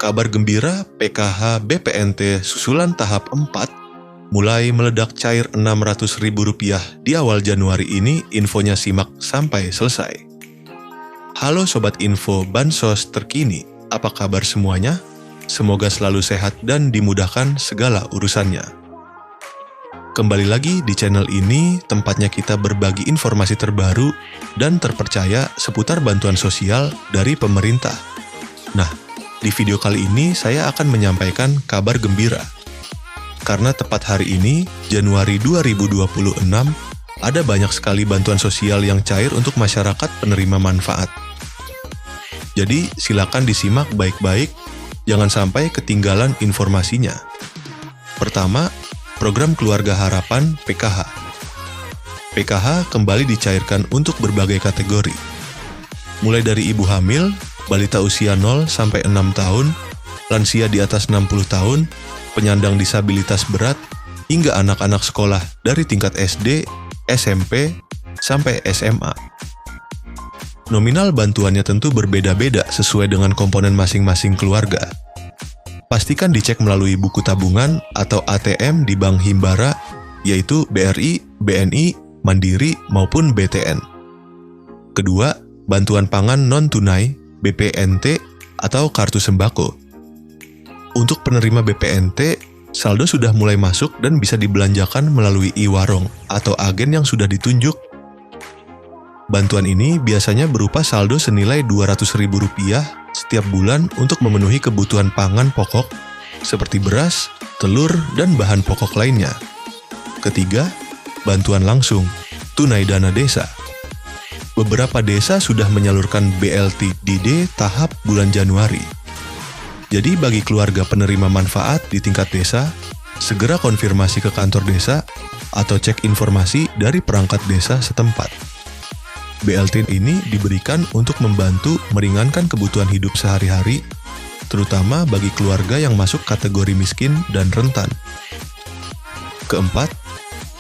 Kabar gembira PKH BPNT susulan tahap 4 mulai meledak cair Rp600.000 di awal Januari ini. Infonya simak sampai selesai. Halo Sobat Info Bansos terkini, apa kabar semuanya? Semoga selalu sehat dan dimudahkan segala urusannya. Kembali lagi di channel ini, tempatnya kita berbagi informasi terbaru dan terpercaya seputar bantuan sosial dari pemerintah. Nah, di video kali ini saya akan menyampaikan kabar gembira. Karena tepat hari ini, Januari 2026, ada banyak sekali bantuan sosial yang cair untuk masyarakat penerima manfaat. Jadi, silakan disimak baik-baik, jangan sampai ketinggalan informasinya. Pertama, program Keluarga Harapan PKH. PKH kembali dicairkan untuk berbagai kategori. Mulai dari ibu hamil, balita usia 0 sampai 6 tahun, lansia di atas 60 tahun, penyandang disabilitas berat, hingga anak-anak sekolah dari tingkat SD, SMP, sampai SMA. Nominal bantuannya tentu berbeda-beda sesuai dengan komponen masing-masing keluarga. Pastikan dicek melalui buku tabungan atau ATM di Bank Himbara, yaitu BRI, BNI, Mandiri, maupun BTN. Kedua, bantuan pangan non-tunai BPNT atau kartu sembako. Untuk penerima BPNT, saldo sudah mulai masuk dan bisa dibelanjakan melalui e-warung atau agen yang sudah ditunjuk. Bantuan ini biasanya berupa saldo senilai Rp200.000 setiap bulan untuk memenuhi kebutuhan pangan pokok seperti beras, telur, dan bahan pokok lainnya. Ketiga, bantuan langsung, tunai dana desa. Beberapa desa sudah menyalurkan BLT-DD tahap bulan Januari. Jadi bagi keluarga penerima manfaat di tingkat desa, segera konfirmasi ke kantor desa atau cek informasi dari perangkat desa setempat. BLT ini diberikan untuk membantu meringankan kebutuhan hidup sehari-hari, terutama bagi keluarga yang masuk kategori miskin dan rentan. Keempat,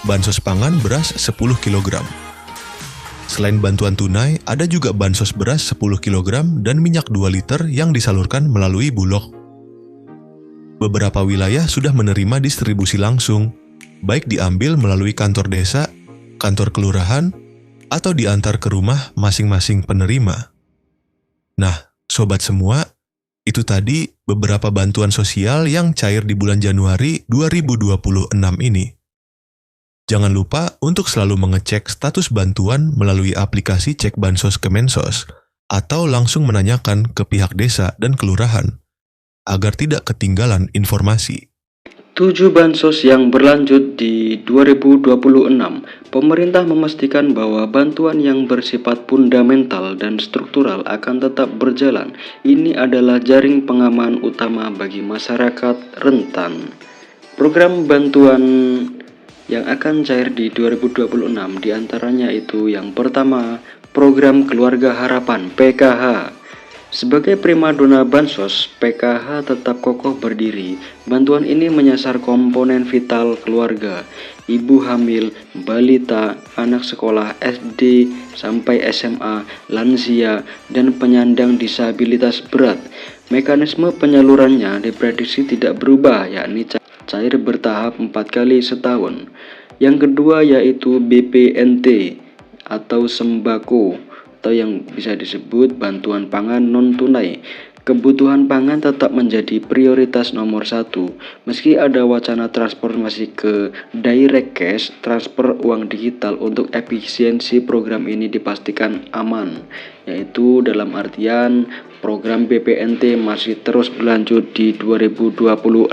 bansos pangan beras 10 kg. Selain bantuan tunai, ada juga bansos beras 10 kg dan minyak 2 liter yang disalurkan melalui Bulog. Beberapa wilayah sudah menerima distribusi langsung, baik diambil melalui kantor desa, kantor kelurahan, atau diantar ke rumah masing-masing penerima. Nah, sobat semua, itu tadi beberapa bantuan sosial yang cair di bulan Januari 2026 ini. Jangan lupa untuk selalu mengecek status bantuan melalui aplikasi Cek Bansos Kemensos atau langsung menanyakan ke pihak desa dan kelurahan agar tidak ketinggalan informasi. 7 bansos yang berlanjut di 2026, pemerintah memastikan bahwa bantuan yang bersifat fundamental dan struktural akan tetap berjalan. Ini adalah jaring pengaman utama bagi masyarakat rentan. Program bantuan yang akan cair di 2026 diantaranya itu yang pertama, program Keluarga Harapan PKH. Sebagai primadona bansos, PKH tetap kokoh berdiri. Bantuan ini menyasar komponen vital keluarga, ibu hamil, balita, anak sekolah SD sampai SMA, lansia, dan penyandang disabilitas berat. Mekanisme penyalurannya diprediksi tidak berubah, yakni cair bertahap 4 kali setahun. Yang kedua yaitu BPNT atau sembako atau yang bisa disebut bantuan pangan non-tunai. Kebutuhan pangan tetap menjadi prioritas nomor 1. Meski ada wacana transformasi ke direct cash, transfer uang digital untuk efisiensi program ini dipastikan aman, yaitu dalam artian program BPNT masih terus berlanjut di 2026.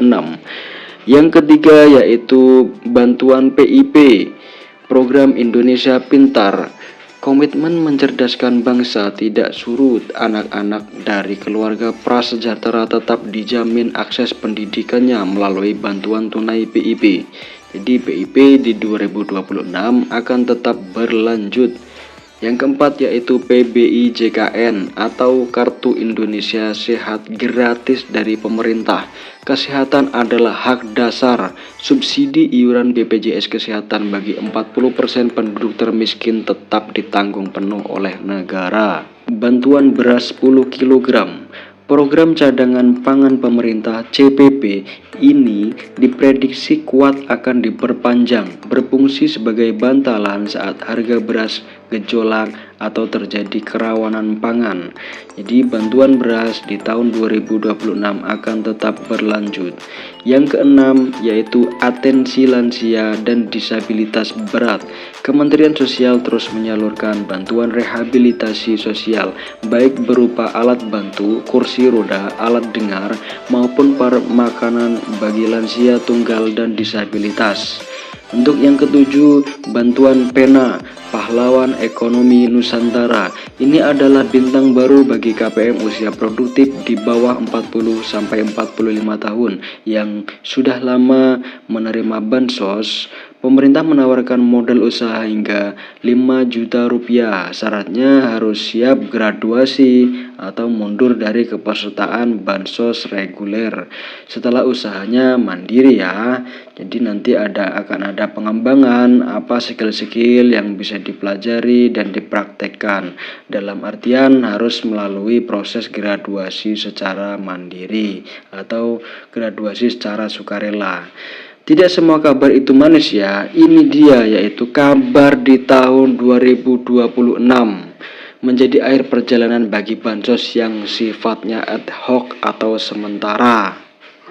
Yang ketiga yaitu bantuan PIP, program Indonesia Pintar. Komitmen mencerdaskan bangsa tidak surut. Anak-anak dari keluarga prasejahtera tetap dijamin akses pendidikannya melalui bantuan tunai PIP. Jadi PIP di 2026 akan tetap berlanjut. Yang keempat yaitu PBI JKN atau Kartu Indonesia Sehat gratis dari pemerintah. Kesehatan adalah hak dasar. Subsidi iuran BPJS Kesehatan bagi 40% penduduk termiskin tetap ditanggung penuh oleh negara. Bantuan beras 10 kg. Program cadangan pangan pemerintah CPP ini diprediksi kuat akan diperpanjang, berfungsi sebagai bantalan saat harga beras gejolak atau terjadi kerawanan pangan. Jadi bantuan beras di tahun 2026 akan tetap berlanjut. Yang keenam yaitu atensi lansia dan disabilitas berat. Kementerian Sosial terus menyalurkan bantuan rehabilitasi sosial baik berupa alat bantu, kursi roda, alat dengar maupun makanan bagi lansia tunggal dan disabilitas. Untuk yang ketujuh, bantuan pena pahlawan ekonomi Nusantara. Ini adalah bintang baru bagi KPM usia produktif di bawah 40 sampai 45 tahun yang sudah lama menerima bansos. Pemerintah menawarkan modal usaha hingga 5 juta rupiah. Syaratnya harus siap graduasi atau mundur dari kepesertaan bansos reguler. Setelah usahanya mandiri ya. Jadi nanti akan ada pengembangan apa skill-skill yang bisa dipelajari dan dipraktekkan. Dalam artian harus melalui proses graduasi secara mandiri atau graduasi secara sukarela. Tidak semua kabar itu manis ya. Ini dia yaitu kabar di tahun 2026 menjadi akhir perjalanan bagi bansos yang sifatnya ad hoc atau sementara.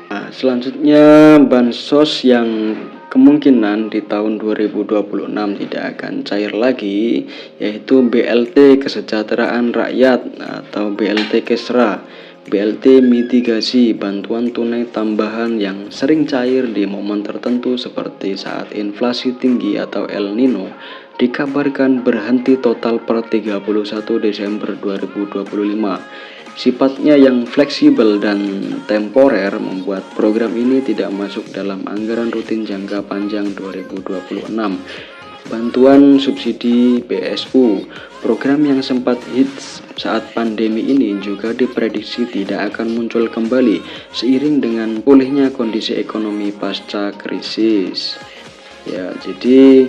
Nah, selanjutnya bansos yang kemungkinan di tahun 2026 tidak akan cair lagi yaitu BLT Kesejahteraan Rakyat atau BLT Kesra. BLT mitigasi bantuan tunai tambahan yang sering cair di momen tertentu seperti saat inflasi tinggi atau El Nino dikabarkan berhenti total per 31 Desember 2025. Sifatnya yang fleksibel dan temporer membuat program ini tidak masuk dalam anggaran rutin jangka panjang 2026. Bantuan subsidi BSU, program yang sempat hits saat pandemi ini juga diprediksi tidak akan muncul kembali seiring dengan pulihnya kondisi ekonomi pasca krisis. Ya, jadi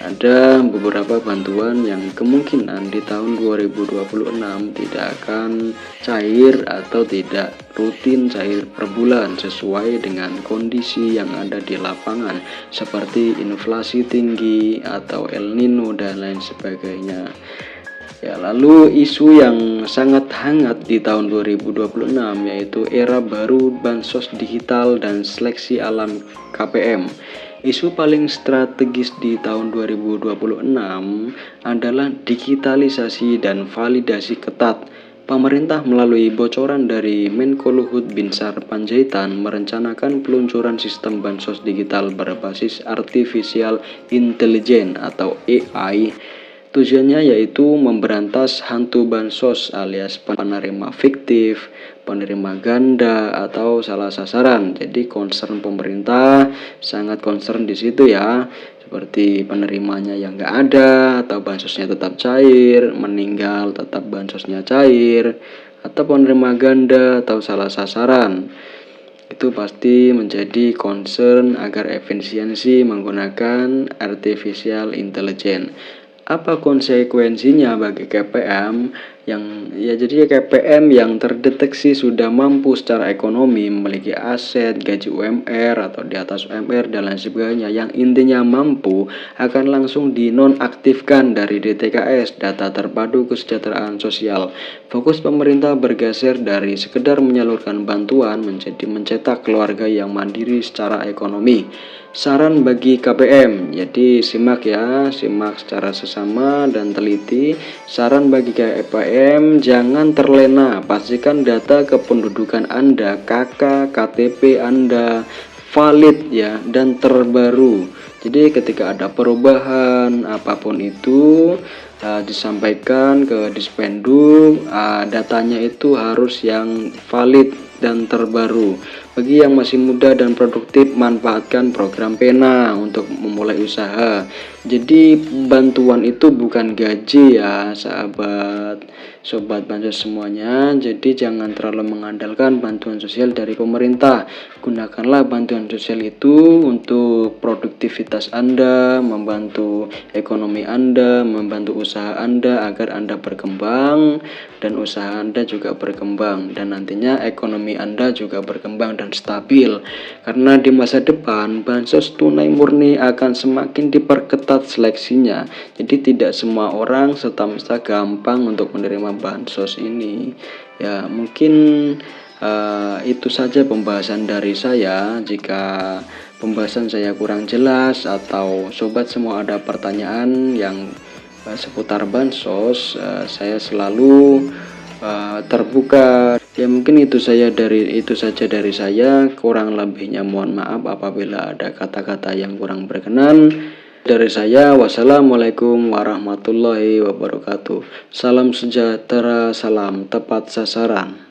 ada beberapa bantuan yang kemungkinan di tahun 2026 tidak akan cair atau tidak rutin cair per bulan sesuai dengan kondisi yang ada di lapangan seperti inflasi tinggi atau El Nino dan lain sebagainya. Ya, lalu isu yang sangat hangat di tahun 2026 yaitu era baru bansos digital dan seleksi alam KPM. Isu paling strategis di tahun 2026 adalah digitalisasi dan validasi ketat. Pemerintah melalui bocoran dari Menko Luhut Binsar Panjaitan merencanakan peluncuran sistem bansos digital berbasis Artificial Intelligence atau AI. Tujuannya yaitu memberantas hantu bansos alias penerima fiktif, penerima ganda atau salah sasaran. Jadi concern pemerintah sangat concern di situ ya, seperti penerimanya yang nggak ada atau bansosnya tetap cair, meninggal tetap bansosnya cair, atau penerima ganda atau salah sasaran. Itu pasti menjadi concern agar efisiensi menggunakan artificial intelligence. Apa konsekuensinya bagi KPM jadi KPM yang terdeteksi sudah mampu secara ekonomi, memiliki aset, gaji UMR atau di atas UMR dan lain sebagainya, yang intinya mampu akan langsung dinonaktifkan dari DTKS, data terpadu kesejahteraan sosial. Fokus pemerintah bergeser dari sekedar menyalurkan bantuan menjadi mencetak keluarga yang mandiri secara ekonomi. Saran bagi KPM, jadi simak secara sesama dan teliti. Saran bagi KPM, jangan terlena, pastikan data kependudukan Anda, KK, KTP Anda valid ya dan terbaru. Jadi ketika ada perubahan apapun itu disampaikan ke Dispenduk, datanya itu harus yang valid dan terbaru. Bagi yang masih muda dan produktif, manfaatkan program Pena untuk memulai usaha. Jadi bantuan itu bukan gaji ya sobat bansos semuanya. Jadi jangan terlalu mengandalkan bantuan sosial dari pemerintah. Gunakanlah bantuan sosial itu untuk produktivitas Anda, membantu ekonomi Anda, membantu usaha Anda agar Anda berkembang dan usaha Anda juga berkembang, dan nantinya ekonomi Anda juga berkembang dan stabil. Karena di masa depan bansos tunai murni akan semakin diperketat seleksinya. Jadi tidak semua orang serta-merta gampang untuk menerima bansos ini. Ya, mungkin itu saja pembahasan dari saya. Jika pembahasan saya kurang jelas atau sobat semua ada pertanyaan yang seputar bansos, saya selalu terbuka. Ya, mungkin itu saja dari saya. Kurang lebihnya mohon maaf apabila ada kata-kata yang kurang berkenan. Dari saya, wassalamualaikum warahmatullahi wabarakatuh. Salam sejahtera, salam tepat sasaran.